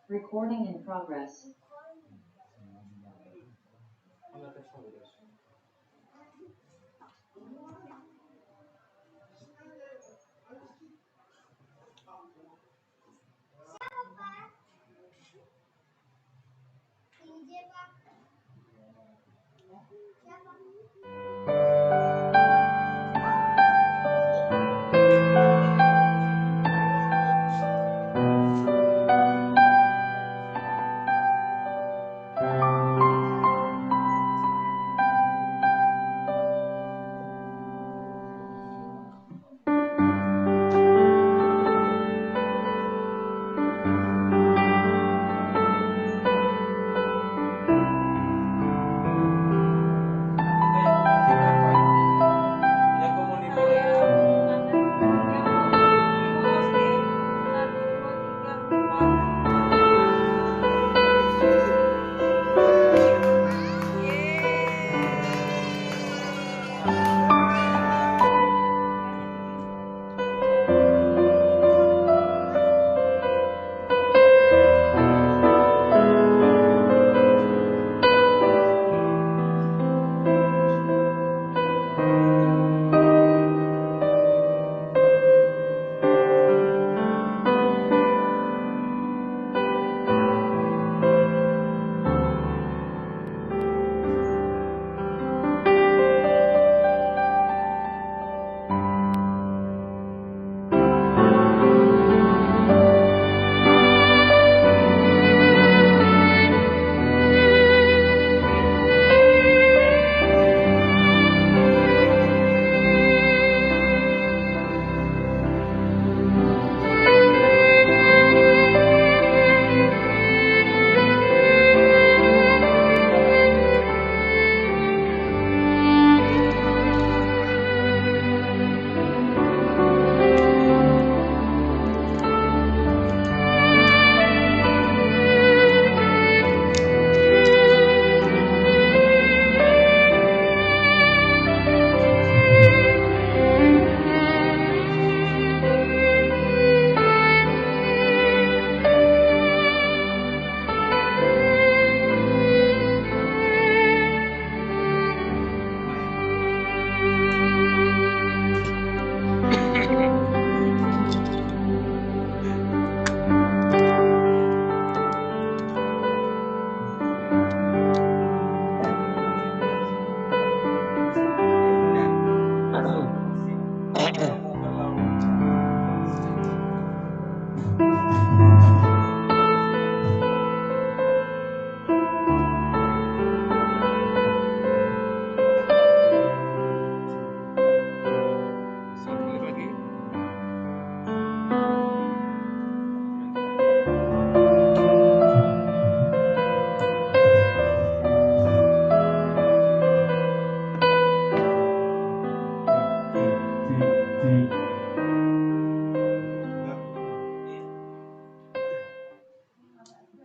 Recording in progress.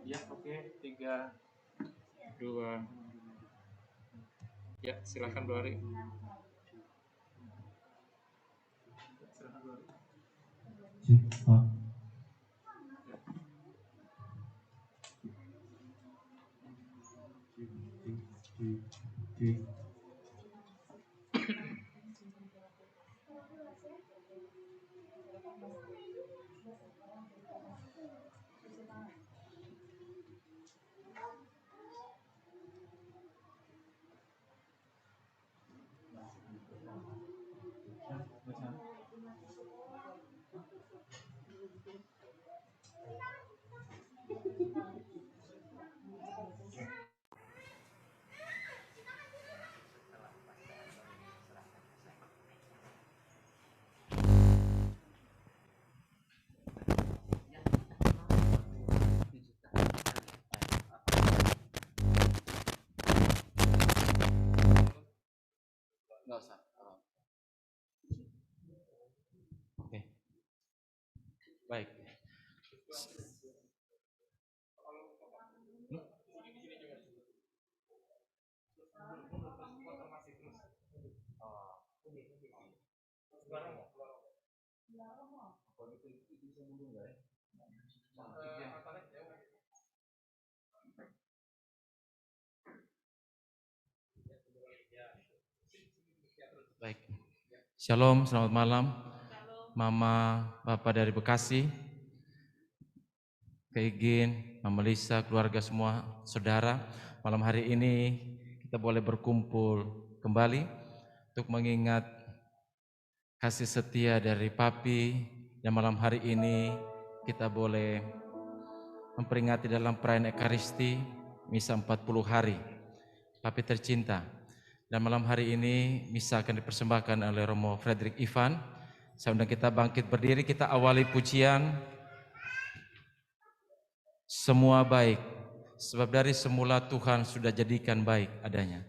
Ya, oke. 3, 2. Ya, silakan Bu Ari. Nggak usah. Oke, baik. Shalom, selamat malam. Mama, Bapak dari Bekasi, Kak Igin, Mama Lisa, keluarga semua, saudara. Malam hari ini kita boleh berkumpul kembali untuk mengingat kasih setia dari Papi. Dan malam hari ini kita boleh memperingati dalam perayaan Ekaristi Misa 40 hari Papi tercinta. Dan malam hari ini misa akan dipersembahkan oleh Romo Frederick Ivan. Saya undang kita bangkit berdiri, kita awali pujian semua baik, sebab dari semula Tuhan sudah jadikan baik adanya.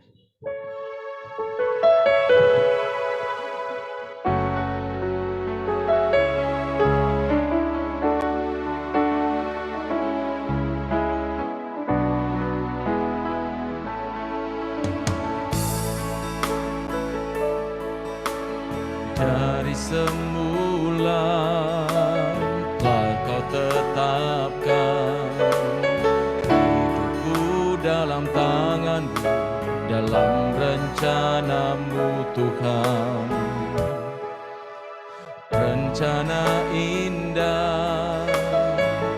Dari semula telah kau tetapkan hidupku dalam tanganmu, dalam rencanamu Tuhan. Rencana indah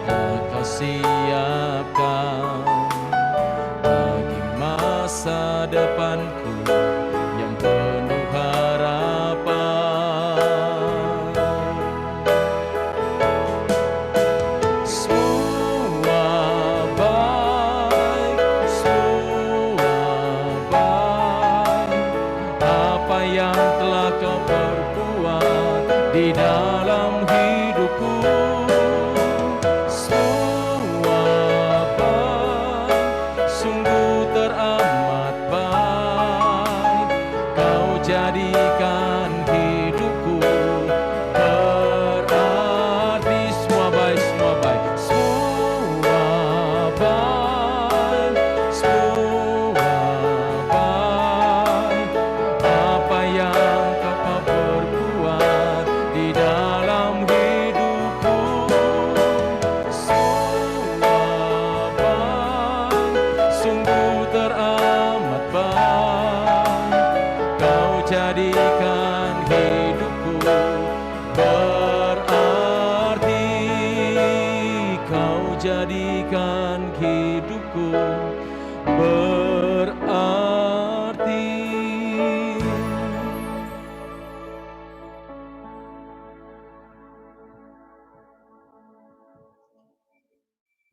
telah kau siapkan bagi masa depanku yang penuh harapan. Semua baik, apa yang telah kau perbuat di dalam hidupku. Semua baik, sungguh teramat baik. Kau jadikan hidupku berarti. Semua baik, semua baik, semua baik, semua baik. Apa yang kau perbuat di dalam hidupku. Semua baik, sungguh teramat baik. Kau jadikan hidupku berarti. Kau jadikan hidupku berarti.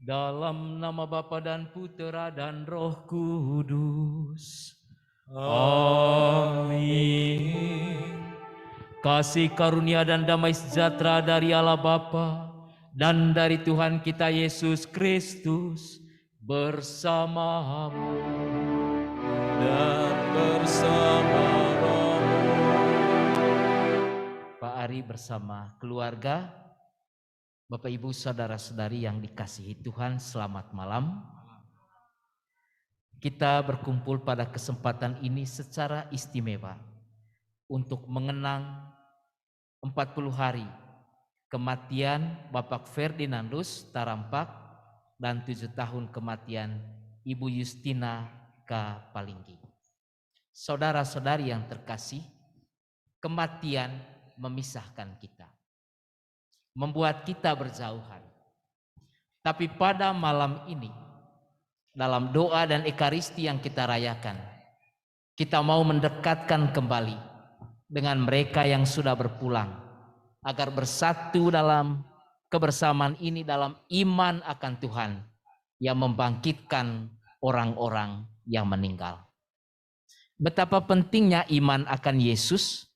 Dalam nama Bapa dan Putera dan Roh Kudus. Amin. Kasih karunia dan damai sejahtera dari Allah Bapa dan dari Tuhan kita Yesus Kristus bersamamu Dan bersama rohmu. Pak Ari bersama keluarga, Bapak Ibu saudara-saudari yang dikasihi Tuhan, selamat malam. Kita berkumpul pada kesempatan ini secara istimewa untuk mengenang 40 hari kematian Bapak Ferdinandus Tarampak dan 7 tahun kematian Ibu Justina K. Palinggi. Saudara-saudari yang terkasih, kematian memisahkan kita, membuat kita berjauhan. Tapi pada malam ini, dalam doa dan ekaristi yang kita rayakan, kita mau mendekatkan kembali dengan mereka yang sudah berpulang, agar bersatu dalam kebersamaan ini dalam iman akan Tuhan yang membangkitkan orang-orang yang meninggal. Betapa pentingnya iman akan Yesus,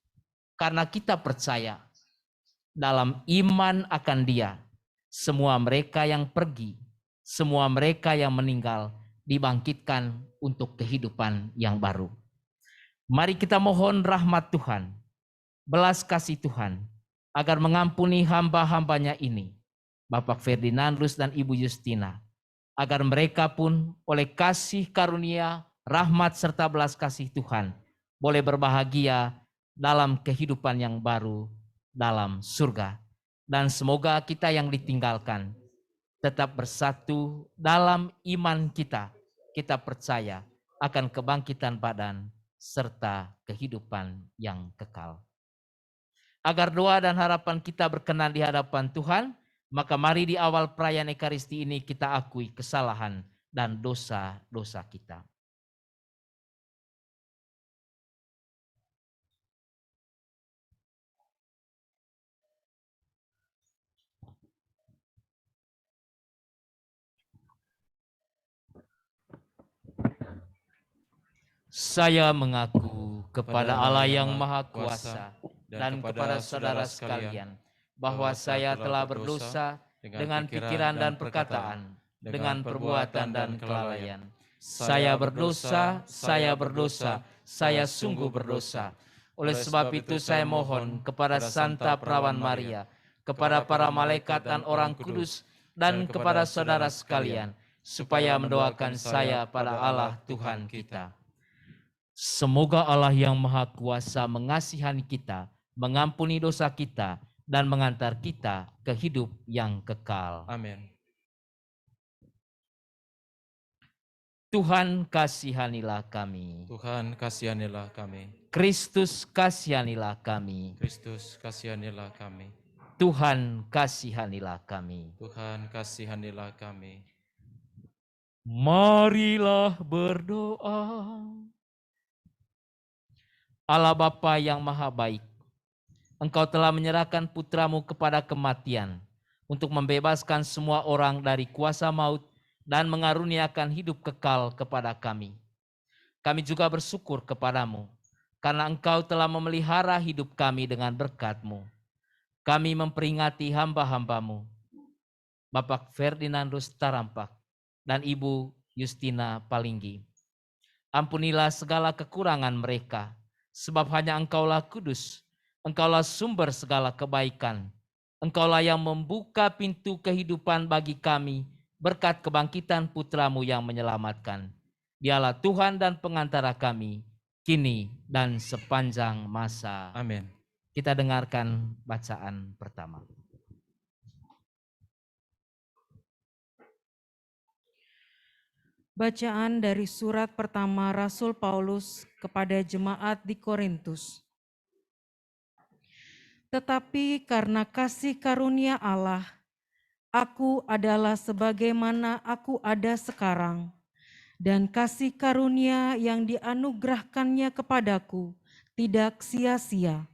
karena kita percaya dalam iman akan Dia, semua mereka yang pergi, semua mereka yang meninggal dibangkitkan untuk kehidupan yang baru. Mari kita mohon rahmat Tuhan, belas kasih Tuhan, agar mengampuni hamba-hambanya ini, Bapak Ferdinandus dan Ibu Justina, agar mereka pun oleh kasih karunia, rahmat serta belas kasih Tuhan boleh berbahagia dalam kehidupan yang baru dalam surga. Dan semoga kita yang ditinggalkan tetap bersatu dalam iman kita. Kita percaya akan kebangkitan badan serta kehidupan yang kekal. Agar doa dan harapan kita berkenan di hadapan Tuhan, maka mari di awal perayaan Ekaristi ini kita akui kesalahan dan dosa-dosa kita. Saya mengaku kepada Allah yang Maha Kuasa dan kepada saudara sekalian bahwa saya telah berdosa dengan pikiran dan perkataan, dengan perbuatan dan kelalaian. Saya berdosa, saya sungguh berdosa. Oleh sebab itu saya mohon kepada Santa Perawan Maria, kepada para malaikat dan orang kudus, dan kepada saudara sekalian, supaya mendoakan saya pada Allah Tuhan kita. Semoga Allah yang Maha Kuasa mengasihani kita, mengampuni dosa kita, dan mengantar kita ke hidup yang kekal. Amin. Tuhan kasihanilah kami. Tuhan kasihanilah kami. Kristus kasihanilah kami. Kristus kasihanilah kami. Tuhan kasihanilah kami. Tuhan kasihanilah kami. Marilah berdoa. Allah Bapa yang Maha Baik, Engkau telah menyerahkan putramu kepada kematian untuk membebaskan semua orang dari kuasa maut dan mengaruniakan hidup kekal kepada kami. Kami juga bersyukur kepadamu karena Engkau telah memelihara hidup kami dengan berkat-Mu. Kami memperingati hamba-hamba-Mu, Bapak Ferdinandus Tarampak dan Ibu Justina Palinggi. Ampunilah segala kekurangan mereka, sebab hanya Engkaulah kudus, Engkaulah sumber segala kebaikan. Engkaulah yang membuka pintu kehidupan bagi kami berkat kebangkitan putramu yang menyelamatkan. Dialah Tuhan dan pengantara kami, kini dan sepanjang masa. Amin. Kita dengarkan bacaan pertama. Bacaan dari surat pertama Rasul Paulus kepada jemaat di Korintus. Tetapi karena kasih karunia Allah, aku adalah sebagaimana aku ada sekarang, dan kasih karunia yang dianugerahkannya kepadaku tidak sia-sia.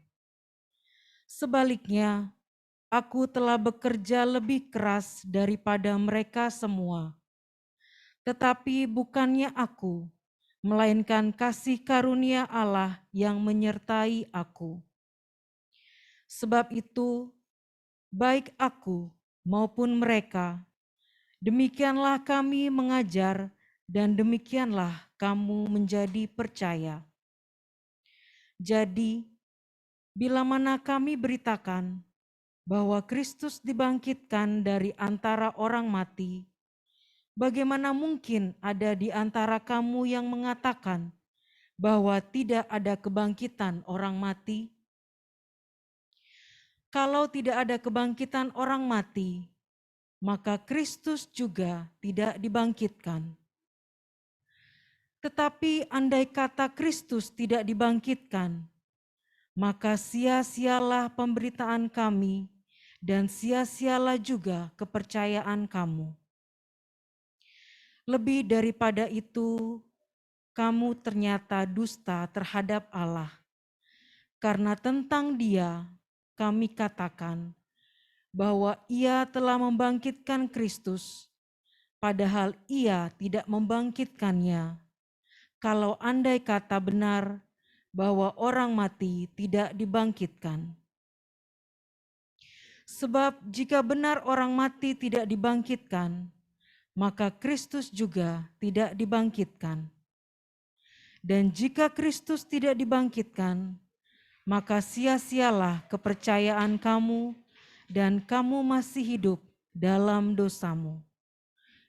Sebaliknya, aku telah bekerja lebih keras daripada mereka semua. Tetapi bukannya aku, melainkan kasih karunia Allah yang menyertai aku. Sebab itu, baik aku maupun mereka, demikianlah kami mengajar dan demikianlah kamu menjadi percaya. Jadi, bila mana kami beritakan bahwa Kristus dibangkitkan dari antara orang mati, bagaimana mungkin ada di antara kamu yang mengatakan bahwa tidak ada kebangkitan orang mati? Kalau tidak ada kebangkitan orang mati, maka Kristus juga tidak dibangkitkan. Tetapi andai kata Kristus tidak dibangkitkan, maka sia-sialah pemberitaan kami dan sia-sialah juga kepercayaan kamu. Lebih daripada itu, kamu ternyata dusta terhadap Allah. Karena tentang Dia, kami katakan bahwa Ia telah membangkitkan Kristus, padahal Ia tidak membangkitkannya. Kalau andai kata benar bahwa orang mati tidak dibangkitkan. Sebab jika benar orang mati tidak dibangkitkan, maka Kristus juga tidak dibangkitkan. Dan jika Kristus tidak dibangkitkan, maka sia-sialah kepercayaan kamu dan kamu masih hidup dalam dosamu.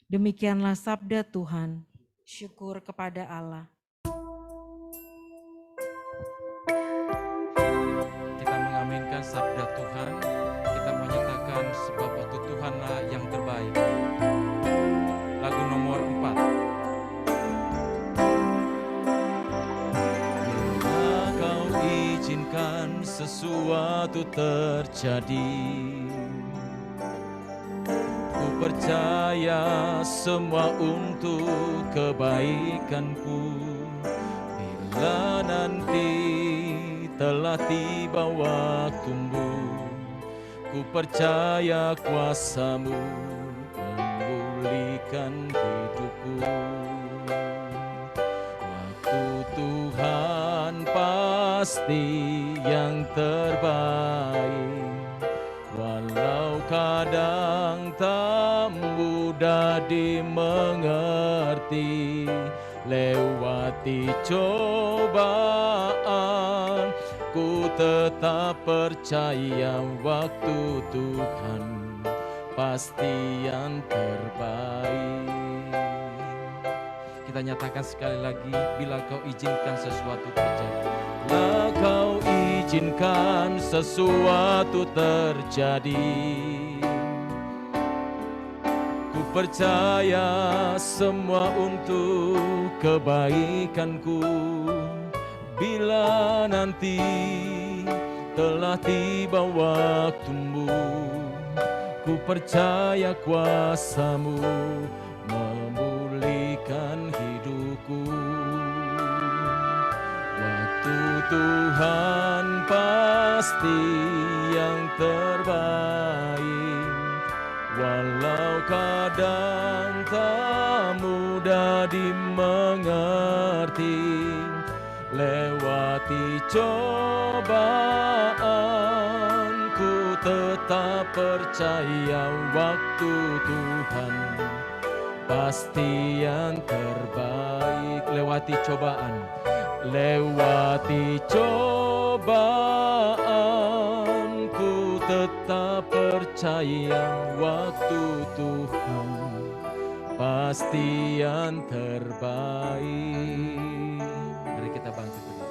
Demikianlah sabda Tuhan. Syukur kepada Allah. Kita mengaminkan sabda Tuhan, kita menyatakan sebab waktu Tuhanlah yang terbaik. Lagu nomor 4. Bila kau izinkan sesuatu terjadi. Ku percaya semua untuk kebaikanku. Bila nanti telah tiba waktumu, ku percaya kuasa-Mu memulihkan hidupku. Waktu Tuhan pasti yang terbaik, walau kadang tak mudah dimengerti. Lewati cobaan, ku tetap percaya waktu Tuhan pasti yang terbaik. Kita nyatakan sekali lagi, bila Kau izinkan sesuatu terjadi. Bila Kau izinkan sesuatu terjadi, ku percaya semua untuk kebaikanku. Bila nanti telah tiba waktumu, ku percaya kuasa-Mu memulihkan hidupku. Waktu Tuhan pasti yang terbaik, walau kadang tak mudah dimengerti. Lewati cobaan, ku tetap percaya waktu Tuhan pasti yang terbaik. Lewati cobaan, lewati cobaan, ku tetap percaya waktu Tuhan pasti yang terbaik. Mari kita bangkit berdiri.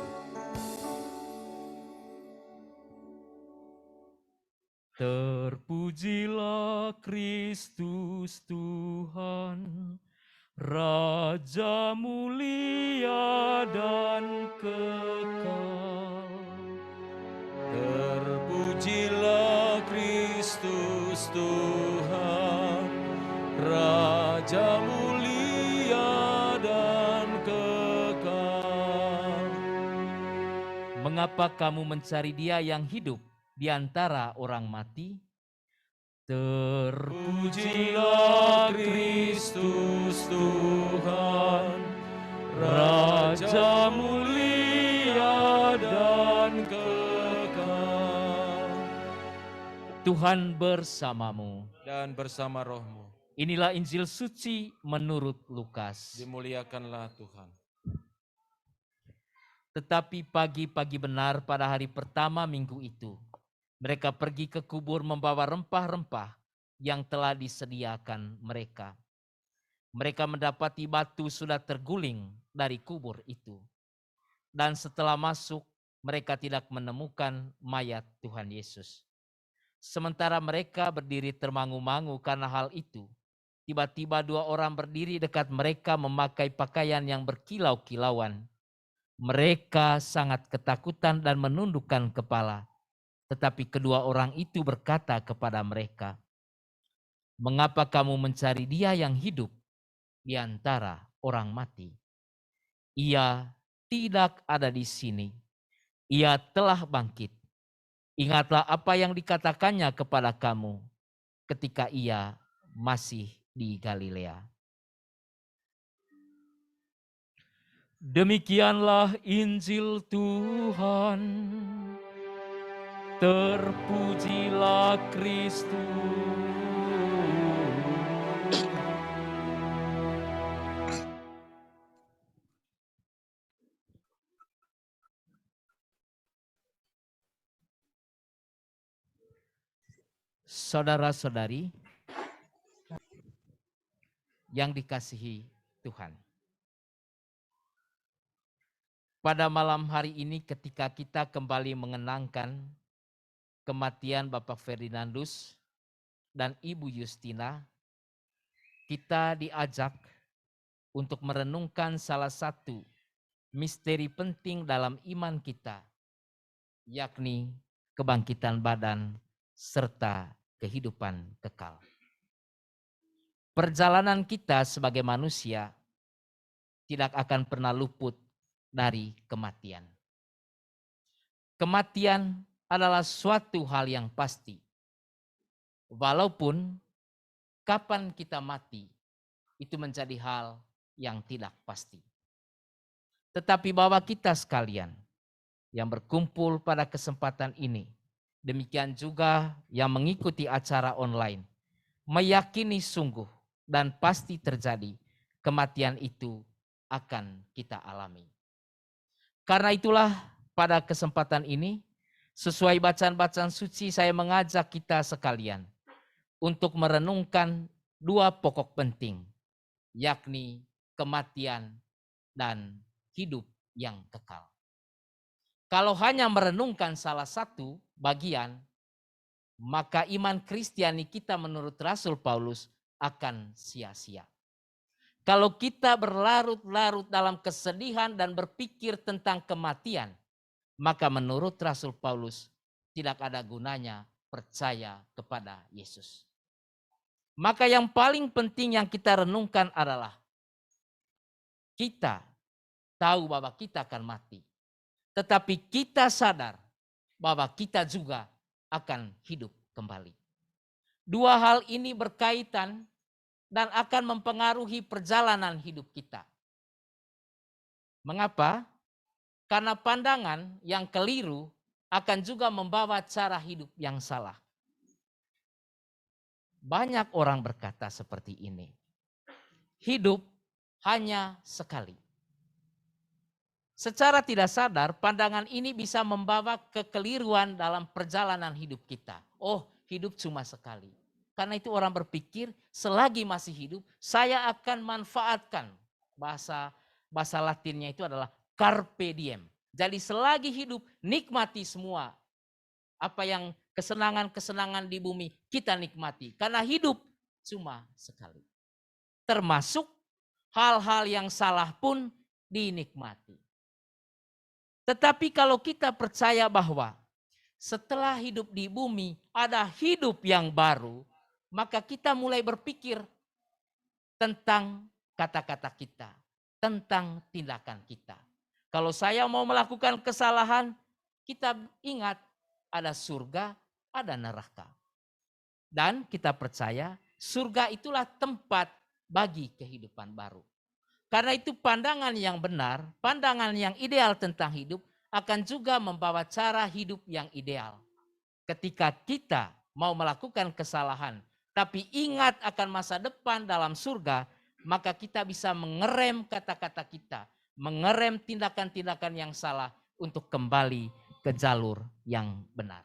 Terpujilah Kristus Tuhan, Raja mulia dan kekal. Terpujilah Kristus Tuhan, Raja mulia dan kekal. Mengapa kamu mencari Dia yang hidup di antara orang mati? Terpujilah Kristus Tuhan, Raja mulia dan kekal. Tuhan bersamamu. Dan bersama rohmu, Inilah Injil suci menurut Lukas. dimuliakanlah Tuhan. Tetapi pagi-pagi benar pada hari pertama minggu itu, mereka pergi ke kubur membawa rempah-rempah yang telah disediakan mereka. Mereka mendapati batu sudah terguling dari kubur itu. Dan setelah masuk, mereka tidak menemukan mayat Tuhan Yesus. Sementara mereka berdiri termangu-mangu karena hal itu, tiba-tiba dua orang berdiri dekat mereka memakai pakaian yang berkilau-kilauan. Mereka sangat ketakutan dan menundukkan kepala. Tetapi kedua orang itu berkata kepada mereka, "Mengapa kamu mencari Dia yang hidup di antara orang mati? Ia tidak ada di sini. Ia telah bangkit. Ingatlah apa yang dikatakannya kepada kamu ketika Ia masih di Galilea." Demikianlah Injil Tuhan. Terpujilah Kristus. Saudara-saudari yang dikasihi Tuhan. Pada malam hari ini ketika kita kembali mengenangkan kematian Bapak Ferdinandus dan Ibu Justina, kita diajak untuk merenungkan salah satu misteri penting dalam iman kita, yakni kebangkitan badan, serta kehidupan kekal. Perjalanan kita sebagai manusia tidak akan pernah luput dari kematian. Kematian adalah suatu hal yang pasti. Walaupun kapan kita mati, itu menjadi hal yang tidak pasti. Tetapi bahwa kita sekalian yang berkumpul pada kesempatan ini, demikian juga yang mengikuti acara online, meyakini sungguh dan pasti terjadi kematian itu akan kita alami. Karena itulah pada kesempatan ini, sesuai bacaan-bacaan suci, saya mengajak kita sekalian untuk merenungkan dua pokok penting, yakni kematian dan hidup yang kekal. Kalau hanya merenungkan salah satu bagian, maka iman Kristiani kita menurut Rasul Paulus akan sia-sia. Kalau kita berlarut-larut dalam kesedihan dan berpikir tentang kematian, maka menurut Rasul Paulus tidak ada gunanya percaya kepada Yesus. Maka yang paling penting yang kita renungkan adalah kita tahu bahwa kita akan mati. Tetapi kita sadar bahwa kita juga akan hidup kembali. Dua hal ini berkaitan dan akan mempengaruhi perjalanan hidup kita. Mengapa? Karena pandangan yang keliru akan juga membawa cara hidup yang salah. Banyak orang berkata seperti ini. Hidup hanya sekali. Secara tidak sadar, pandangan ini bisa membawa kekeliruan dalam perjalanan hidup kita. Oh, hidup cuma sekali. Karena itu orang berpikir, selagi masih hidup, saya akan manfaatkan. Bahasa Latinnya itu adalah carpe diem. Jadi selagi hidup, nikmati semua. Apa yang kesenangan-kesenangan di bumi, kita nikmati. Karena hidup cuma sekali. Termasuk hal-hal yang salah pun dinikmati. Tetapi kalau kita percaya bahwa setelah hidup di bumi ada hidup yang baru, maka kita mulai berpikir tentang kata-kata kita, tentang tindakan kita. Kalau saya mau melakukan kesalahan, kita ingat ada surga, ada neraka. Dan kita percaya surga itulah tempat bagi kehidupan baru. Karena itu pandangan yang benar, pandangan yang ideal tentang hidup akan juga membawa cara hidup yang ideal. Ketika kita mau melakukan kesalahan, tapi ingat akan masa depan dalam surga, maka kita bisa mengerem kata-kata kita, mengerem tindakan-tindakan yang salah untuk kembali ke jalur yang benar.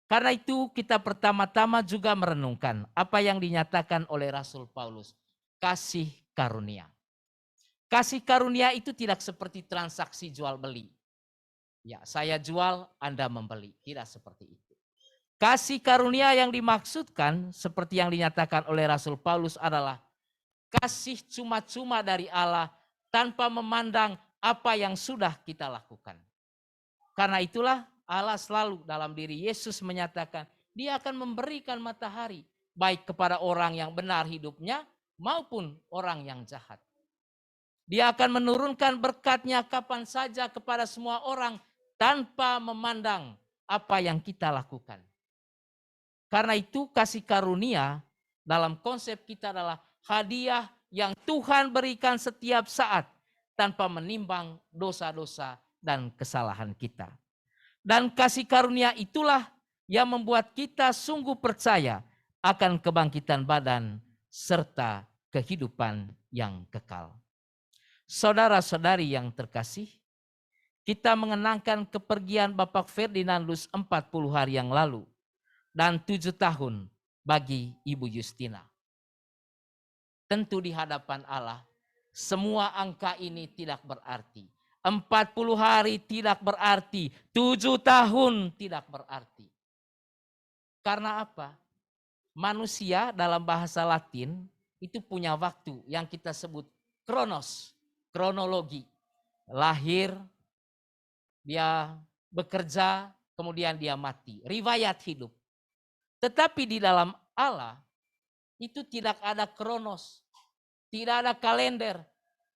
Karena itu kita pertama-tama juga merenungkan apa yang dinyatakan oleh Rasul Paulus, kasih karunia. Kasih karunia itu tidak seperti transaksi jual beli. Ya, saya jual, Anda membeli. Tidak seperti itu. Kasih karunia yang dimaksudkan seperti yang dinyatakan oleh Rasul Paulus adalah kasih cuma-cuma dari Allah tanpa memandang apa yang sudah kita lakukan. Karena itulah Allah selalu dalam diri Yesus menyatakan Dia akan memberikan matahari baik kepada orang yang benar hidupnya maupun orang yang jahat. Dia akan menurunkan berkat-Nya kapan saja kepada semua orang tanpa memandang apa yang kita lakukan. Karena itu kasih karunia dalam konsep kita adalah hadiah yang Tuhan berikan setiap saat tanpa menimbang dosa-dosa dan kesalahan kita. Dan kasih karunia itulah yang membuat kita sungguh percaya akan kebangkitan badan serta kehidupan yang kekal. Saudara-saudari yang terkasih, kita mengenangkan kepergian Bapak Ferdinandus 40 hari yang lalu dan 7 tahun bagi Ibu Justina. Tentu di hadapan Allah, semua angka ini tidak berarti. 40 hari tidak berarti, 7 tahun tidak berarti. Karena apa? Manusia dalam bahasa Latin itu punya waktu yang kita sebut kronos. Kronologi, lahir, dia bekerja, kemudian dia mati. Riwayat hidup. Tetapi di dalam Allah itu tidak ada kronos, tidak ada kalender.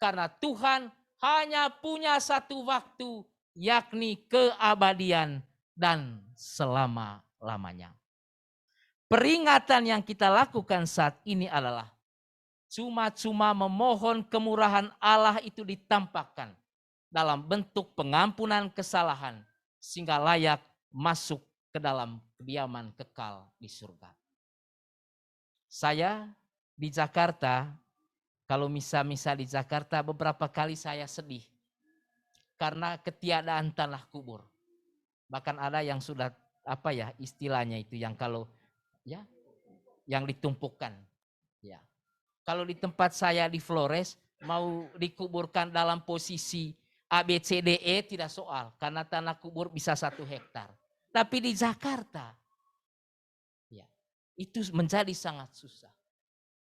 Karena Tuhan hanya punya satu waktu, yakni keabadian dan selama-lamanya. Peringatan yang kita lakukan saat ini adalah cuma-cuma memohon kemurahan Allah itu ditampakkan dalam bentuk pengampunan kesalahan sehingga layak masuk ke dalam kediaman kekal di surga. Saya di Jakarta, kalau misa-misa di Jakarta beberapa kali saya sedih karena ketiadaan tanah kubur. Bahkan ada yang sudah istilahnya itu yang kalau yang ditumpukan. Ya. Kalau di tempat saya di Flores mau dikuburkan dalam posisi ABCDE tidak soal karena tanah kubur bisa 1 hektar. Tapi di Jakarta itu menjadi sangat susah.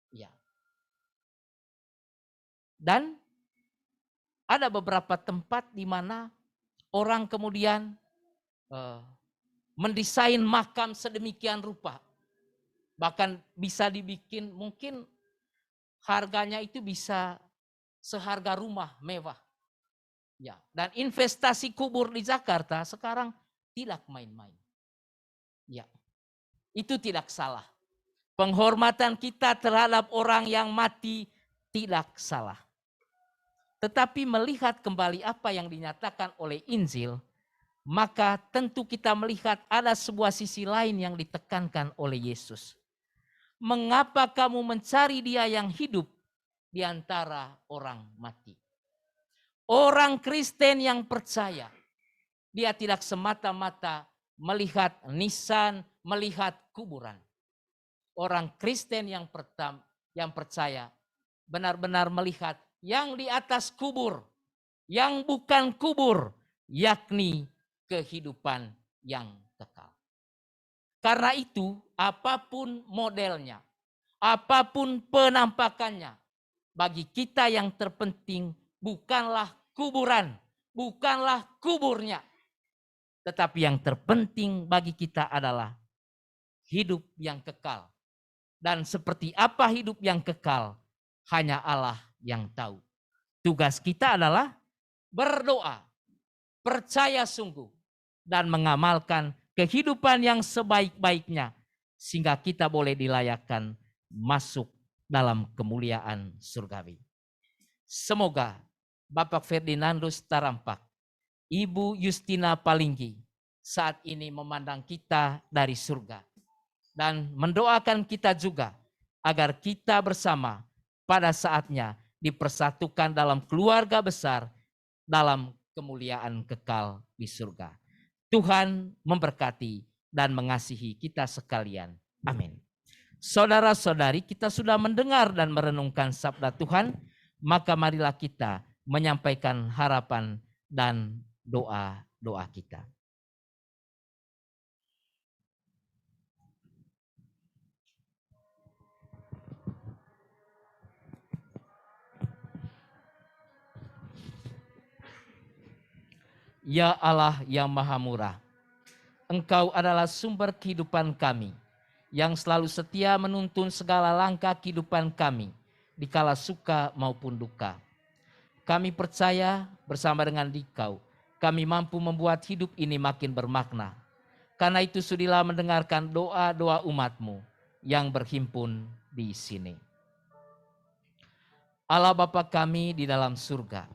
Ya. Dan ada beberapa tempat di mana orang kemudian mendesain makam sedemikian rupa. Bahkan bisa dibikin mungkin harganya itu bisa seharga rumah mewah. Ya, dan investasi kubur di Jakarta sekarang tidak main-main. Ya. Itu tidak salah. Penghormatan kita terhadap orang yang mati tidak salah. Tetapi melihat kembali apa yang dinyatakan oleh Injil, maka tentu kita melihat ada sebuah sisi lain yang ditekankan oleh Yesus. Mengapa kamu mencari Dia yang hidup di antara orang mati? Orang Kristen yang percaya, dia tidak semata-mata melihat nisan, melihat kuburan. Orang Kristen yang percaya benar-benar melihat yang di atas kubur, yang bukan kubur, yakni kehidupan yang kekal. Karena itu, apapun modelnya, apapun penampakannya, bagi kita yang terpenting bukanlah kuburan, bukanlah kuburnya. Tetapi yang terpenting bagi kita adalah hidup yang kekal. Dan seperti apa hidup yang kekal, hanya Allah yang tahu. Tugas kita adalah berdoa, percaya sungguh, dan mengamalkan kehidupan yang sebaik-baiknya. Sehingga kita boleh dilayakkan masuk dalam kemuliaan surgawi. Semoga Bapak Ferdinandus Tarampak, Ibu Justina Palinggi saat ini memandang kita dari surga. Dan mendoakan kita juga agar kita bersama pada saatnya dipersatukan dalam keluarga besar dalam kemuliaan kekal di surga. Tuhan memberkati dan mengasihi kita sekalian. Amin. Saudara-saudari, kita sudah mendengar dan merenungkan sabda Tuhan, maka marilah kita menyampaikan harapan dan doa-doa kita. Ya Allah yang Maha Murah, Engkau adalah sumber kehidupan kami, yang selalu setia menuntun segala langkah kehidupan kami, dikala suka maupun duka. Kami percaya bersama dengan Dikau, kami mampu membuat hidup ini makin bermakna. Karena itu sudilah mendengarkan doa-doa umat-Mu yang berhimpun di sini. Allah Bapa kami di dalam surga,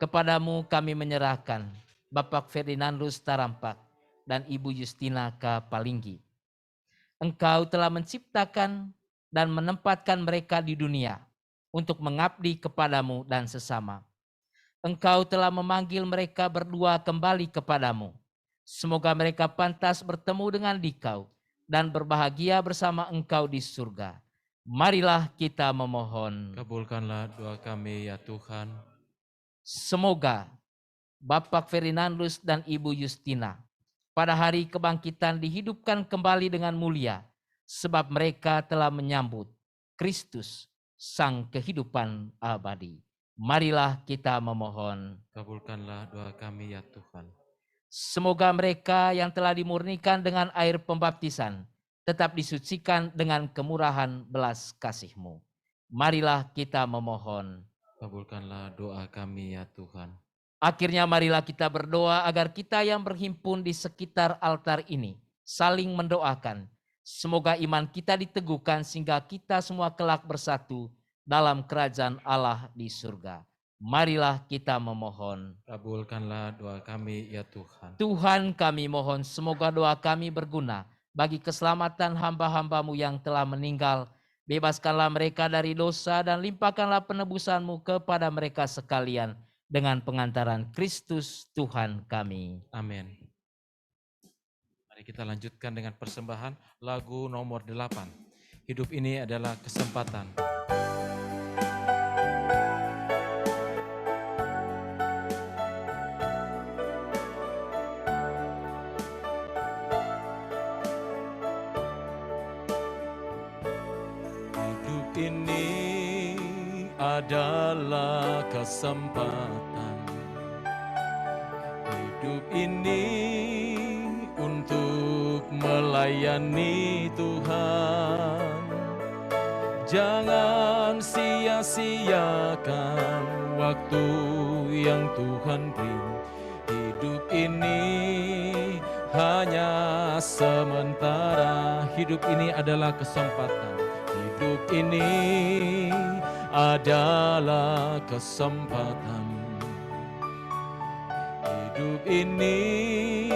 kepadamu kami menyerahkan Bapak Ferdinandus Tarampak dan Ibu Justina K. Palinggi. Engkau telah menciptakan dan menempatkan mereka di dunia untuk mengabdi kepadamu dan sesama. Engkau telah memanggil mereka berdua kembali kepadamu. Semoga mereka pantas bertemu dengan Dikau dan berbahagia bersama Engkau di surga. Marilah kita memohon. Kabulkanlah doa kami ya Tuhan. Semoga Bapak Ferdinandus dan Ibu Justina pada hari kebangkitan dihidupkan kembali dengan mulia, sebab mereka telah menyambut Kristus, sang kehidupan abadi. Marilah kita memohon. Kabulkanlah doa kami ya Tuhan. Semoga mereka yang telah dimurnikan dengan air pembaptisan tetap disucikan dengan kemurahan belas kasih-Mu. Marilah kita memohon. Kabulkanlah doa kami ya Tuhan. Akhirnya marilah kita berdoa agar kita yang berhimpun di sekitar altar ini saling mendoakan. Semoga iman kita diteguhkan sehingga kita semua kelak bersatu dalam kerajaan Allah di surga. Marilah kita memohon. Kabulkanlah doa kami ya Tuhan. Tuhan, kami mohon semoga doa kami berguna bagi keselamatan hamba-hamba-Mu yang telah meninggal. Bebaskanlah mereka dari dosa dan limpahkanlah penebusan-Mu kepada mereka sekalian dengan pengantaran Kristus Tuhan kami. Amin. Mari kita lanjutkan dengan persembahan lagu nomor 8. Hidup ini adalah kesempatan. Hidup ini adalah kesempatan. Hidup ini untuk melayani Tuhan. Jangan sia-siakan waktu yang Tuhan beri. Hidup ini hanya sementara. Hidup ini adalah kesempatan. Hidup ini adalah kesempatan. Hidup ini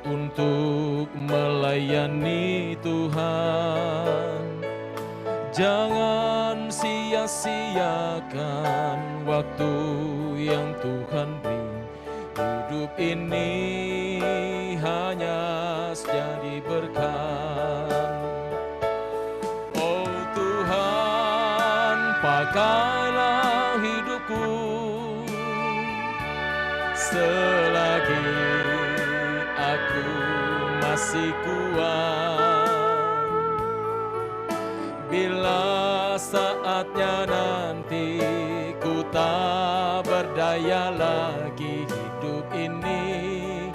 untuk melayani Tuhan. Jangan sia-siakan waktu yang Tuhan beri. Hidup ini hanya jadi berkat. Oh Tuhan, pakailah hidupku selagi aku masih kuat. Bila saatnya nanti ku tak berdaya lagi, hidup ini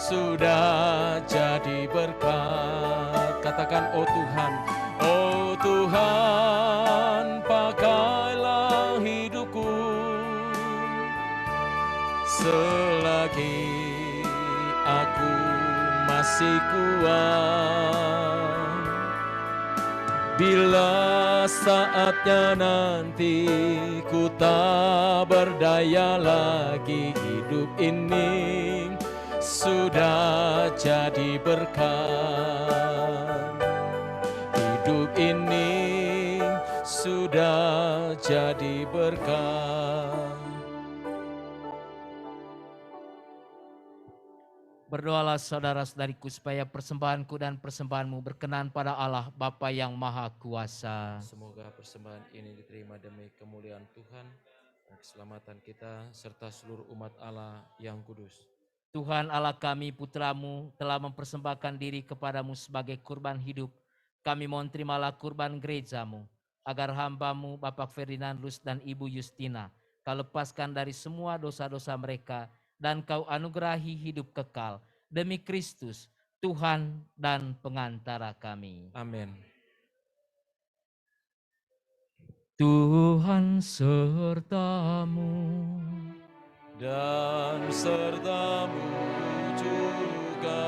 sudah jadi berkat. Katakan, oh Tuhan, pakailah hidupku selagi aku masih kuat. Bila saatnya nanti ku tak berdaya lagi, hidup ini sudah jadi berkat. Hidup ini sudah jadi berkat. Berdoalah saudara-saudariku supaya persembahanku dan persembahanmu berkenan pada Allah Bapa yang Maha Kuasa. Semoga persembahan ini diterima demi kemuliaan Tuhan dan keselamatan kita serta seluruh umat Allah yang kudus. Tuhan Allah kami, putra-Mu telah mempersembahkan diri kepadamu sebagai kurban hidup. Kami mohon terimalah kurban gereja-Mu, agar hamba-Mu Bapak Ferdinandus dan Ibu Justina Kau lepaskan dari semua dosa-dosa mereka dan Kau anugerahi hidup kekal demi Kristus, Tuhan dan pengantara kami. Amin. Tuhan sertamu Dan sertamu juga.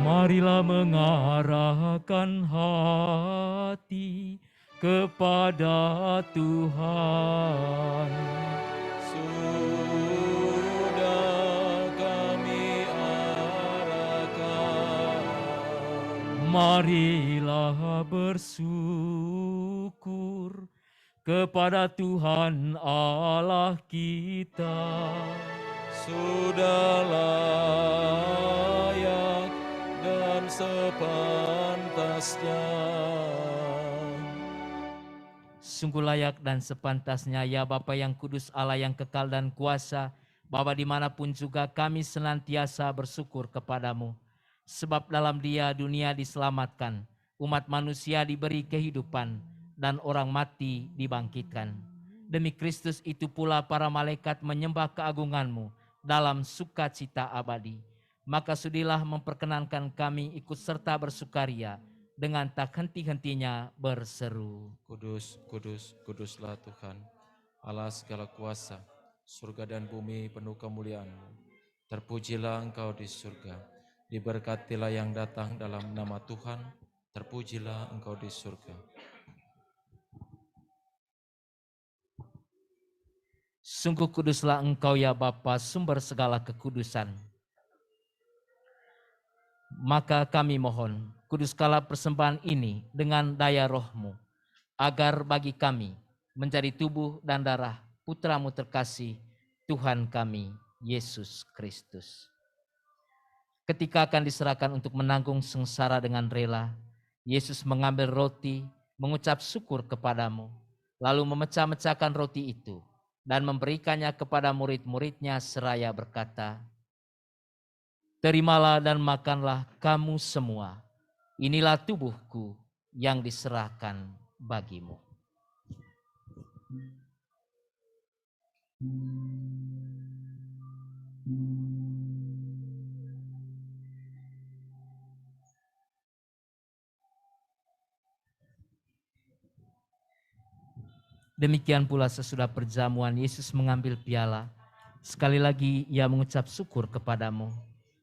Marilah mengarahkan hati kepada Tuhan. Sudah kami arahkan. Marilah bersyukur kepada Tuhan Allah kita. Sudah layak dan sepantasnya. Sungguh layak dan sepantasnya ya Bapa yang kudus, Allah yang kekal dan kuasa, bahwa dimanapun juga kami senantiasa bersyukur kepadamu. Sebab dalam Dia dunia diselamatkan, umat manusia diberi kehidupan, dan orang mati dibangkitkan. Demi Kristus itu pula para malaikat menyembah keagungan-Mu dalam sukacita abadi. Maka sudilah memperkenankan kami ikut serta bersukaria dengan tak henti-hentinya berseru. Kudus, kudus, kuduslah Tuhan, Allah segala kuasa, surga dan bumi penuh kemuliaan-Mu. Terpujilah Engkau di surga, diberkatilah yang datang dalam nama Tuhan, terpujilah Engkau di surga. Sungguh kuduslah Engkau ya Bapa, sumber segala kekudusan. Maka kami mohon, kuduskanlah persembahan ini dengan daya roh-Mu, agar bagi kami menjadi tubuh dan darah Putra-Mu terkasih, Tuhan kami, Yesus Kristus. Ketika akan diserahkan untuk menanggung sengsara dengan rela, Yesus mengambil roti, mengucap syukur kepadamu, lalu memecah-mecahkan roti itu, dan memberikannya kepada murid-muridnya seraya berkata, "Terimalah dan makanlah kamu semua, inilah tubuhku yang diserahkan bagimu." Demikian pula sesudah perjamuan Yesus mengambil piala. Sekali lagi ia mengucap syukur kepadamu.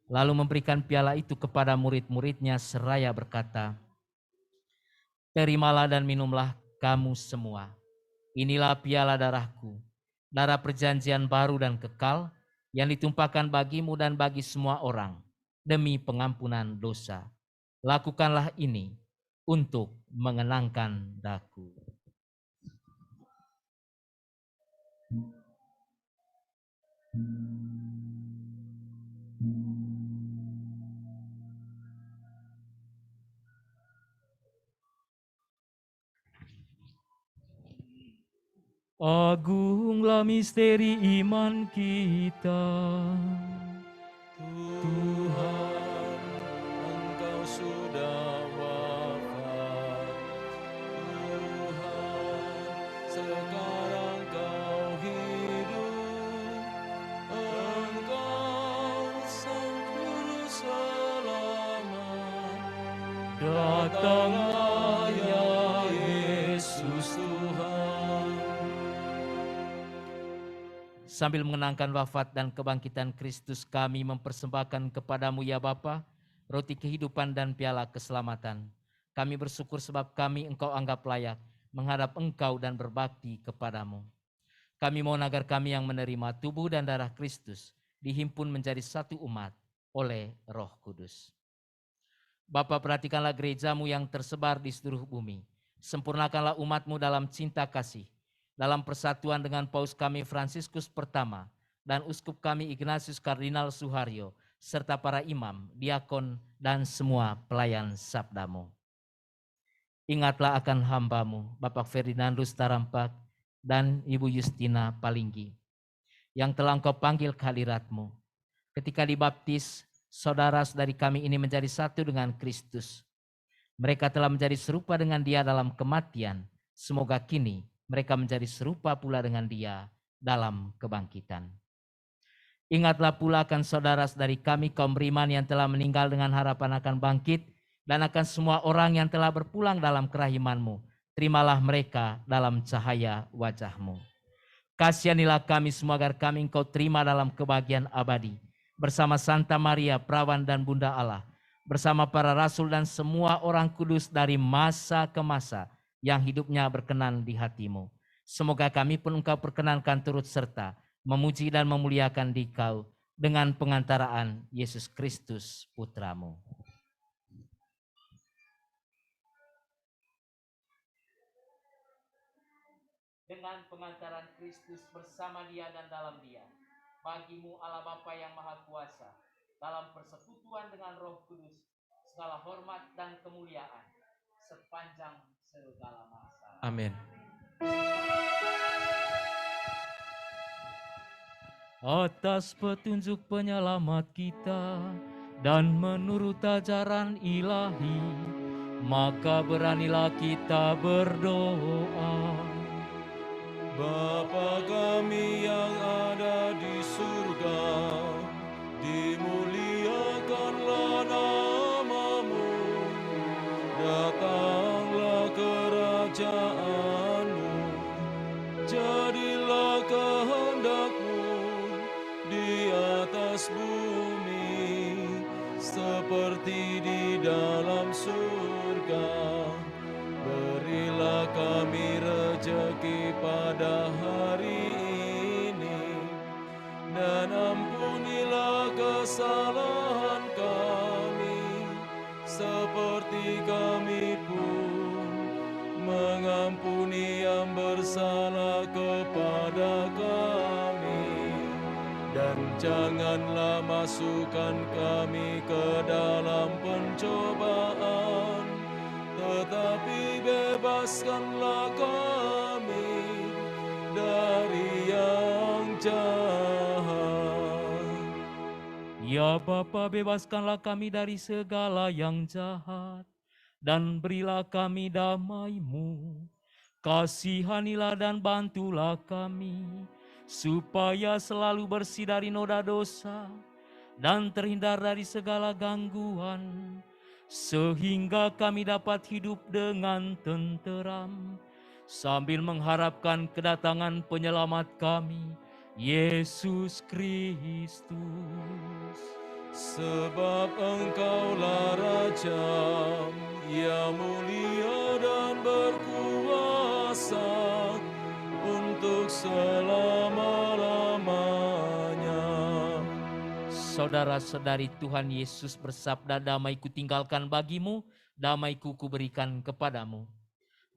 Lalu memberikan piala itu kepada murid-muridnya seraya berkata, "Terimalah dan minumlah kamu semua. Inilah piala darahku, darah perjanjian baru dan kekal yang ditumpahkan bagimu dan bagi semua orang demi pengampunan dosa. Lakukanlah ini untuk mengenangkan daku." Agunglah misteri iman kita. Tuhan, Engkau sudah wafat. Tuhan, sekarang Kau hidup. Engkau Sang Juru Selamat. Datanglah ya Yesus Tuhan. Sambil mengenangkan wafat dan kebangkitan Kristus, kami mempersembahkan kepadamu ya Bapa, roti kehidupan dan piala keselamatan. Kami bersyukur sebab kami Engkau anggap layak menghadap Engkau dan berbakti kepadamu. Kami mohon agar kami yang menerima tubuh dan darah Kristus dihimpun menjadi satu umat oleh Roh Kudus. Bapa, perhatikanlah gerejamu yang tersebar di seluruh bumi. Sempurnakanlah umatmu dalam cinta kasih, dalam persatuan dengan Paus kami Fransiskus pertama dan Uskup kami Ignatius Kardinal Suharyo, serta para imam, diakon, dan semua pelayan sabdamu. Ingatlah akan hambamu, Bapak Ferdinandus Tarampak dan Ibu Justina Palinggi, yang telah Engkau panggil ke hadiratmu. Ketika dibaptis, saudara-saudari kami ini menjadi satu dengan Kristus. Mereka telah menjadi serupa dengan Dia dalam kematian. Semoga kini mereka menjadi serupa pula dengan Dia dalam kebangkitan. Ingatlah pula akan saudara-saudari kami kaum beriman yang telah meninggal dengan harapan akan bangkit, dan akan semua orang yang telah berpulang dalam kerahiman-Mu. Terimalah mereka dalam cahaya wajah-Mu. Kasihanilah kami semua agar kami Engkau terima dalam kebahagiaan abadi, bersama Santa Maria, Perawan dan Bunda Allah, bersama para rasul dan semua orang kudus dari masa ke masa, yang hidupnya berkenan di hati-Mu. Semoga kami pun Engkau perkenankan turut serta memuji dan memuliakan Dikau dengan pengantaraan Yesus Kristus Putra-Mu. Dengan pengantaran Kristus bersama Dia dan dalam Dia, bagi-Mu Allah Bapa yang Maha Kuasa, dalam persekutuan dengan Roh Kudus, segala hormat dan kemuliaan sepanjang segala masa. Amin. Atas petunjuk penyelamat kita dan menurut ajaran ilahi, maka beranilah kita berdoa. Bapa kami yang ada di surga, atas bumi seperti di dalam surga. Berilah kami rejeki pada hari ini, dan ampunilah kesalahan kami, seperti kami pun mengampuni yang bersalah kepada kami. Dan janganlah masukkan kami ke dalam pencobaan, tetapi bebaskanlah kami dari yang jahat. Ya Bapa, bebaskanlah kami dari segala yang jahat, dan berilah kami damai-Mu. Kasihanilah dan bantulah kami, supaya selalu bersih dari noda dosa, dan terhindar dari segala gangguan, sehingga kami dapat hidup dengan tenteram, sambil mengharapkan kedatangan penyelamat kami, Yesus Kristus. Sebab Engkaulah Raja yang mulia dan berkuasa untuk selama-lamanya. Saudara-saudari, Tuhan Yesus bersabda, "Damai-Ku tinggalkan bagimu, damai-Ku kuberikan kepadamu."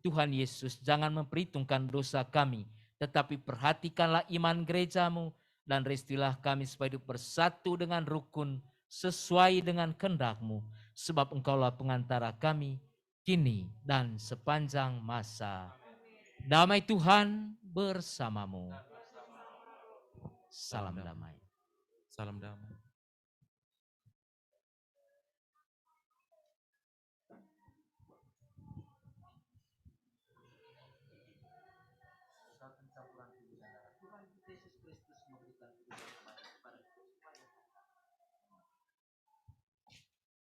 Tuhan Yesus, jangan memperhitungkan dosa kami, tetapi perhatikanlah iman gerejamu, dan restuilah kami supaya hidup bersatu dengan rukun sesuai dengan kehendak-Mu, sebab Engkaulah pengantara kami kini dan sepanjang masa. Damai Tuhan bersamamu. Salam damai. Salam damai.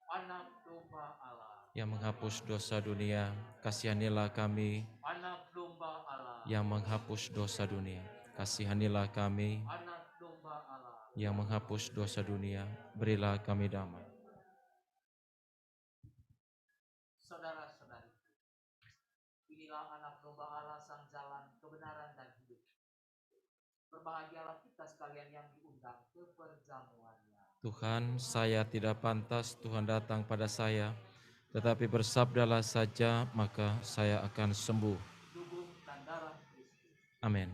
Anak domba Allah, Yang menghapus dosa dunia, kasihanilah kami. anak domba Allah, Yang menghapus dosa dunia, kasihanilah kami. anak domba Allah. Yang menghapus dosa dunia, berilah kami damai. Saudara-saudari, inilah anak domba Allah, sang jalan, kebenaran dan hidup. Berbahagialah kita sekalian yang diundang ke perjamuannya. Tuhan, saya tidak pantas Tuhan datang pada saya, tetapi bersabdalah saja, maka saya akan sembuh. Tubuh dan darah Kristus. Amin.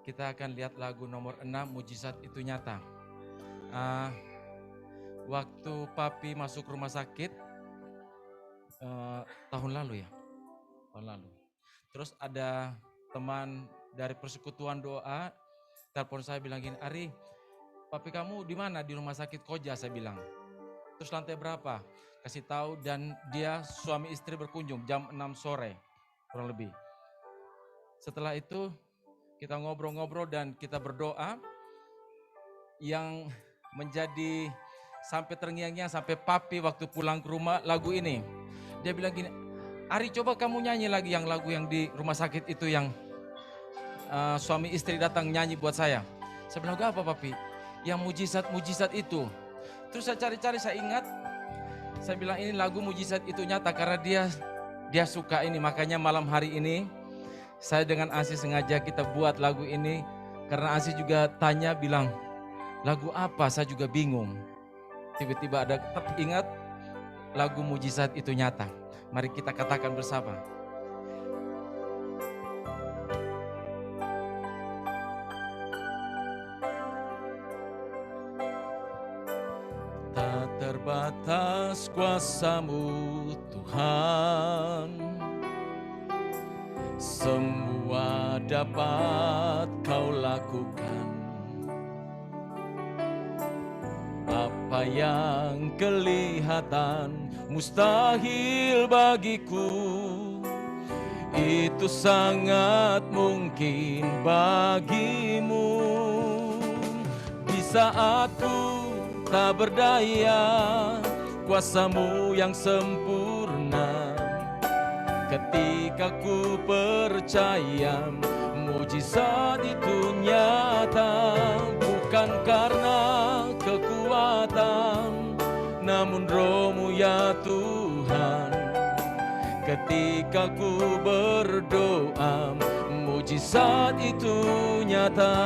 kita akan lihat lagu nomor 6, Mujizat Itu Nyata. Waktu papi masuk rumah sakit tahun lalu. Terus ada teman dari persekutuan doa telepon saya bilang gini, Ari, papi kamu di mana? Di rumah sakit Koja, saya bilang. Terus lantai berapa? Kasih tahu, dan dia suami istri berkunjung jam 6 sore kurang lebih. Setelah itu kita ngobrol-ngobrol dan kita berdoa, yang menjadi sampai terngiang-ngiang sampai papi waktu pulang ke rumah lagu ini. Dia bilang gini, Ari coba kamu nyanyi lagi yang lagu yang di rumah sakit itu yang suami istri datang nyanyi buat saya. Saya bilang, apa papi? Yang mujizat-mujizat itu. Terus saya cari-cari, saya ingat, saya bilang ini lagu Mujizat Itu Nyata karena dia suka ini. Makanya malam hari ini saya dengan Asi sengaja kita buat lagu ini karena Asi juga tanya bilang, lagu apa? Saya juga bingung. Tiba-tiba ada ingat lagu Mujizat Itu Nyata. Mari kita katakan bersama. Tak terbatas kuasa-Mu Tuhan, semua dapat Kau lakukan. Apa yang kelihatan mustahil bagiku, itu sangat mungkin bagimu. Di saat ku tak berdaya, kuasa-Mu yang sempurna. Ketika ku percaya, mujizat itu nyata. Bukan karena kekuatan, namun Roh-Mu ya Tuhan. Ketika ku berdoa, mujizat itu nyata.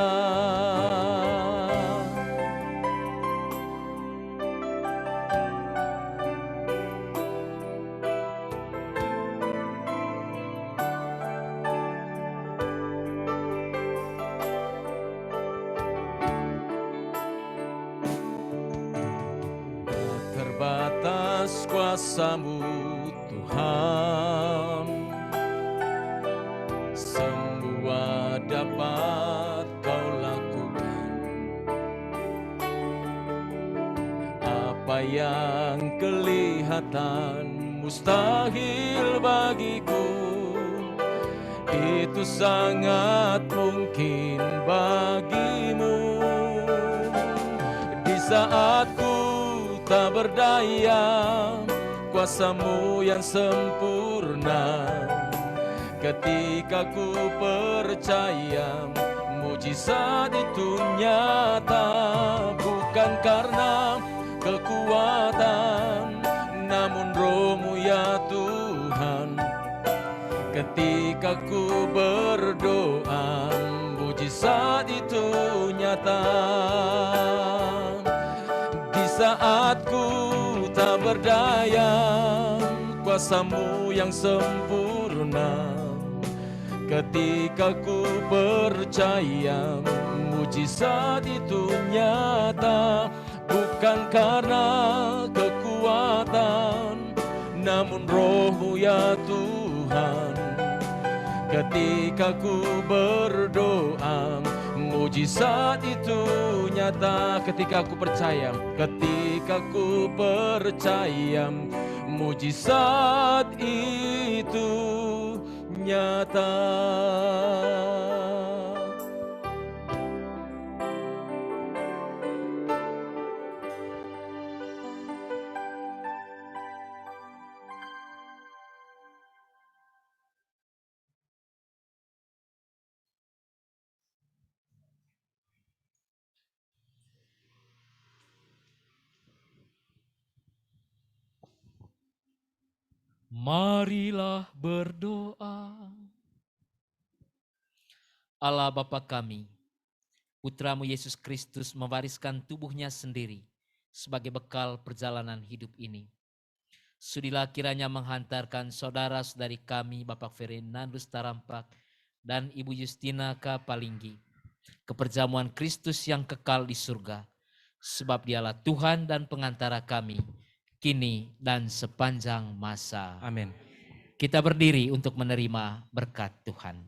Terbatas kuasa-Mu Tuhan, semua dapat Kau lakukan. Apa yang kelihatan mustahil bagiku, itu sangat mungkin bagimu. Di saat ku tak berdaya, kuasa-Mu yang sempurna. Ketika ku percaya, mujizat itu nyata. Bukan karena kekuatan, namun Roh-Mu ya Tuhan. Ketika ku berdoa, mujizat itu nyata. Saat ku tak berdaya, kuasa-Mu yang sempurna. Ketika ku percaya, mujizat itu nyata. Bukan karena kekuatan, namun Roh-Mu ya Tuhan. Ketika ku berdoa, mujizat itu nyata. Ketika aku percaya, mujizat itu nyata. Marilah berdoa. Allah Bapa kami, Putra-Mu Yesus Kristus mewariskan tubuhnya sendiri sebagai bekal perjalanan hidup ini. Sudilah kiranya menghantarkan saudara-saudari kami, Bapak Ferdinandus Tarampak dan Ibu Justina K. Palinggi, ke perjamuan Kristus yang kekal di surga. Sebab dialah Tuhan dan pengantara kami, kini dan sepanjang masa. Amin. Kita berdiri untuk menerima berkat Tuhan.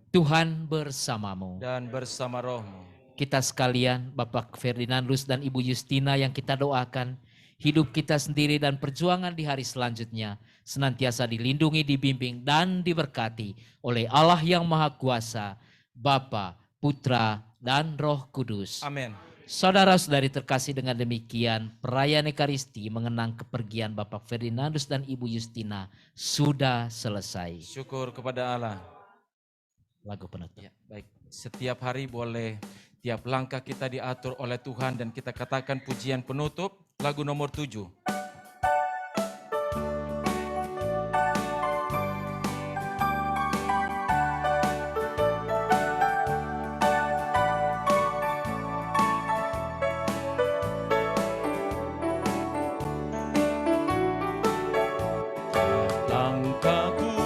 Tuhan bersamamu. Dan bersama rohmu. Kita sekalian, Bapak Ferdinandus dan Ibu Justina yang kita doakan, hidup kita sendiri dan perjuangan di hari selanjutnya senantiasa dilindungi, dibimbing, dan diberkati oleh Allah yang Maha Kuasa, Bapa, Putra, dan Roh Kudus. Amin. Saudara-saudari terkasih, dengan demikian perayaan Ekaristi mengenang kepergian Bapak Ferdinandus dan Ibu Justina sudah selesai. Syukur kepada Allah. Lagu penutup. Ya, baik. Setiap hari boleh tiap langkah kita diatur oleh Tuhan dan kita katakan pujian penutup lagu nomor 7. Langkahku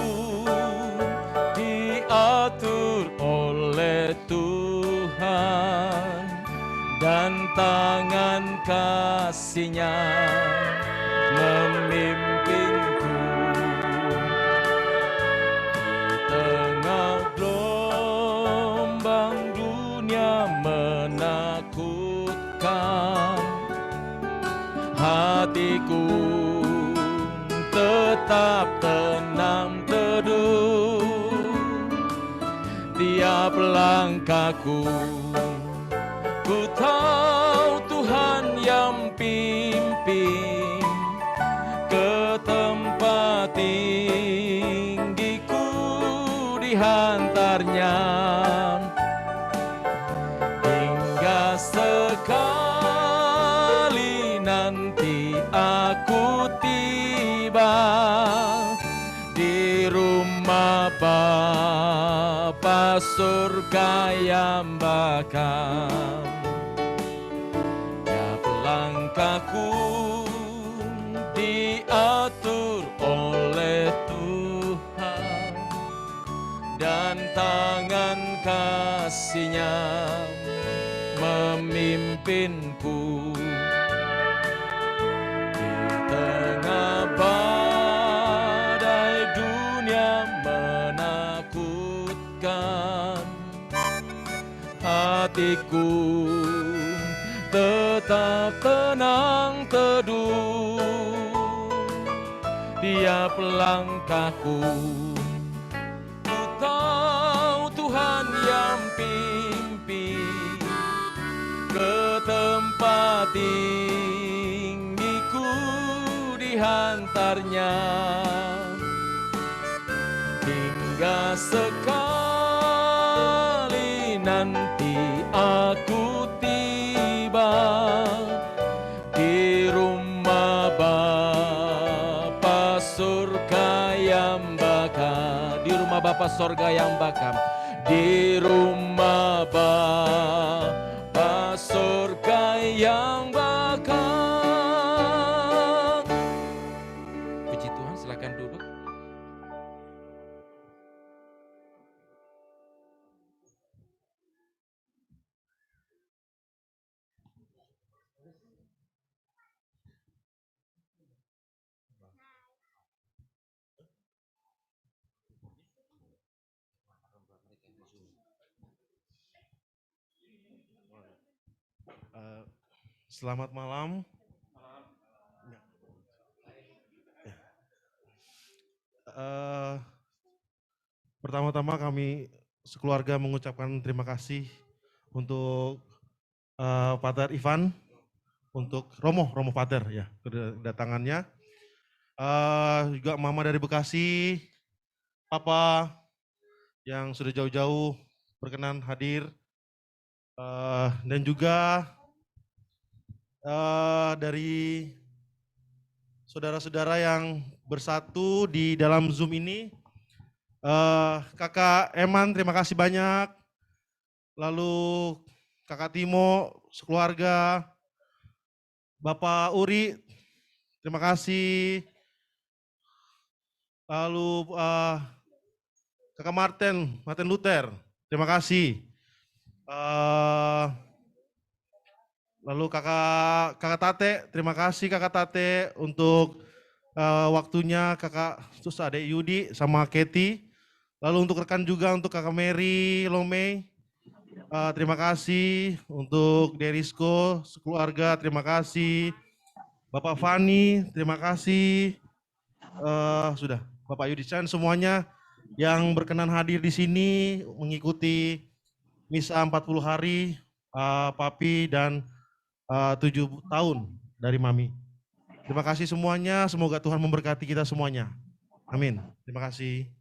diatur oleh Tuhan dan tangan kasih-Nya memimpinku di tengah gelombang dunia menakutkan. Hatiku tetap tenang teduh, tiap langkahku ku tahu Tuhan yang pimpin ke tempat tinggiku dihantarnya, hingga sekali nanti aku tiba di rumah Bapa surga yang bakal. Tiap langkahku diatur oleh Tuhan dan tangan kasih-Nya memimpinku di tengah badai dunia menakutkan. Hatiku tetap tenang teduh, tiap langkahku ku tahu Tuhan yang pimpin ke tempat tinggiku dihantarnya, hingga sekali nanti aku tiba di rumah Bapa surga yang bakal, di rumah Bapa surga yang bakal, di rumah Bapa surga yang bakal. Puji Tuhan, silakan duduk. Selamat malam. Pertama-tama kami sekeluarga mengucapkan terima kasih untuk Pater Ivan, untuk Romo Pater ya kedatangannya. Juga Mama dari Bekasi, Papa yang sudah jauh-jauh berkenan hadir, dan juga dari saudara-saudara yang bersatu di dalam Zoom ini. Kakak Eman, terima kasih banyak. Lalu Kakak Timo, sekeluarga. Bapak Uri, terima kasih. Lalu Kakak Martin Luther, terima kasih. Lalu kakak Tate, terima kasih kakak Tate untuk waktunya, kakak terus adek Yudi sama Keti. Lalu untuk rekan juga untuk kakak Mary Lomei, terima kasih. Untuk Derisko sekeluarga, terima kasih. Bapak Fani, terima kasih. Sudah, Bapak Yudi Chan, semuanya yang berkenan hadir di sini mengikuti misa 40 hari Papi dan 7 tahun dari Mami. Terima kasih semuanya, semoga Tuhan memberkati kita semuanya. Amin. Terima kasih.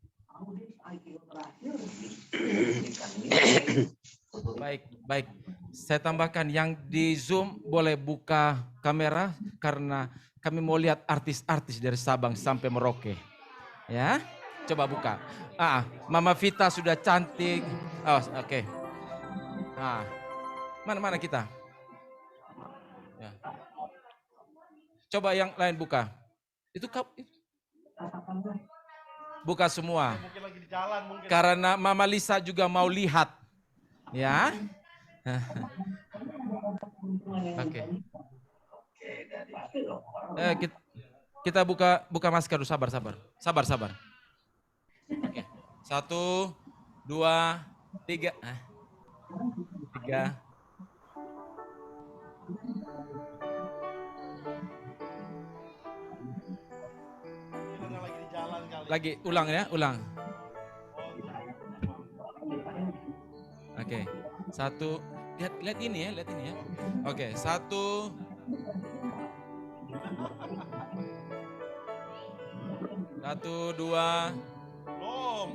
Baik. Saya tambahkan yang di Zoom boleh buka kamera karena kami mau lihat artis-artis dari Sabang sampai Merauke. Ya, coba buka. Mama Vita sudah cantik. Oh, oke. Mana kita? Ya. Coba yang lain buka. Itu buka semua. Mungkin lagi di jalan mungkin. Karena Mama Lisa juga mau lihat. Ya. Oke. Kita buka masker dulu, sabar. Oke. 1, 2, 3. 3. Lagi di jalan kali. Lagi ulang. Oke. 1, lihat ini ya. Oke, 1. 1, 2. Belum.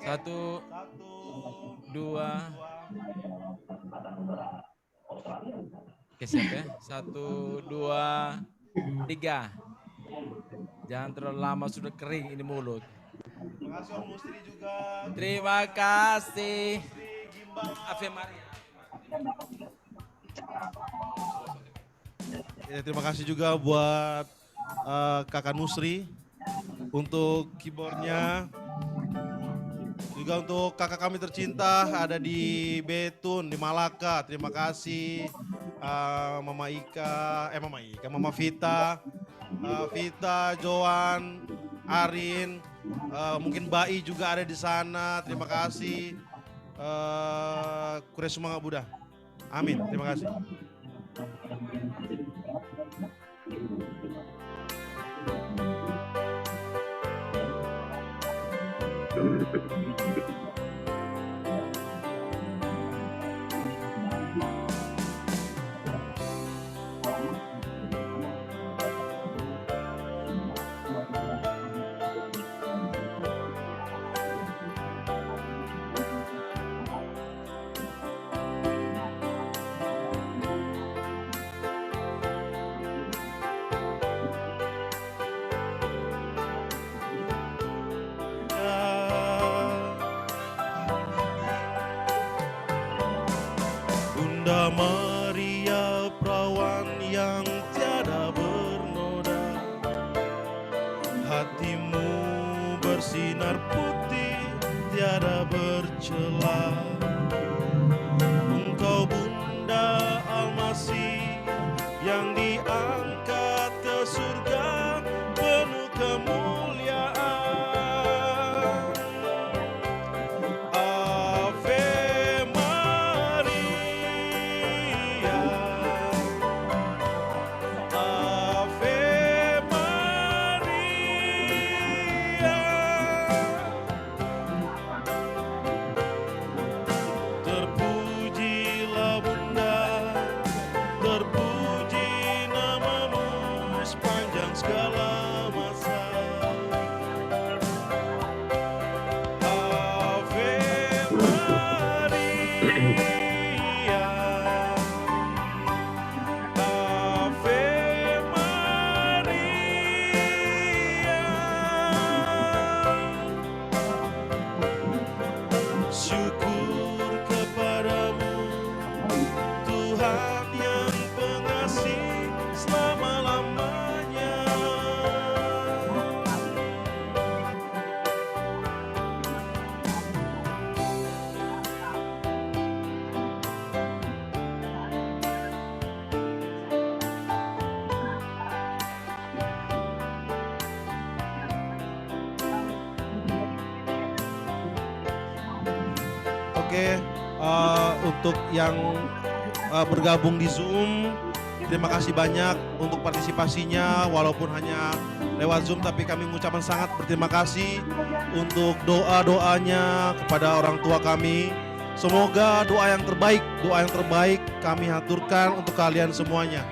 1, 2. Oke, siap ya. 1, 2, 3. Jangan terlalu lama, sudah kering ini mulut. Terima kasih Om Mustri juga. Terima kasih. Ave Maria. Ya, terima kasih juga buat Kakak Nusri untuk keyboardnya. Juga untuk kakak kami tercinta ada di Betun, di Malaka. Terima kasih Mama Vita, Joan, Arin, mungkin Bai juga ada di sana. Terima kasih. Kure semangat Buddha. Amin. Terima kasih. Bunda Maria perawan yang tiada bernoda, hatimu bersinar putih tiada bercela. Engkau Bunda Almasih yang diangkat ke surga penuh kemuliaan. Ave Maria, Ave Maria. Oke, untuk yang bergabung di Zoom, terima kasih banyak untuk partisipasinya walaupun hanya lewat Zoom, tapi kami mengucapkan sangat berterima kasih untuk doa-doanya kepada orang tua kami. Semoga doa yang terbaik kami haturkan untuk kalian semuanya.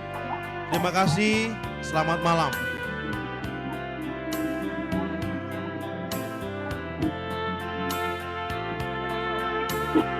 Terima kasih, selamat malam.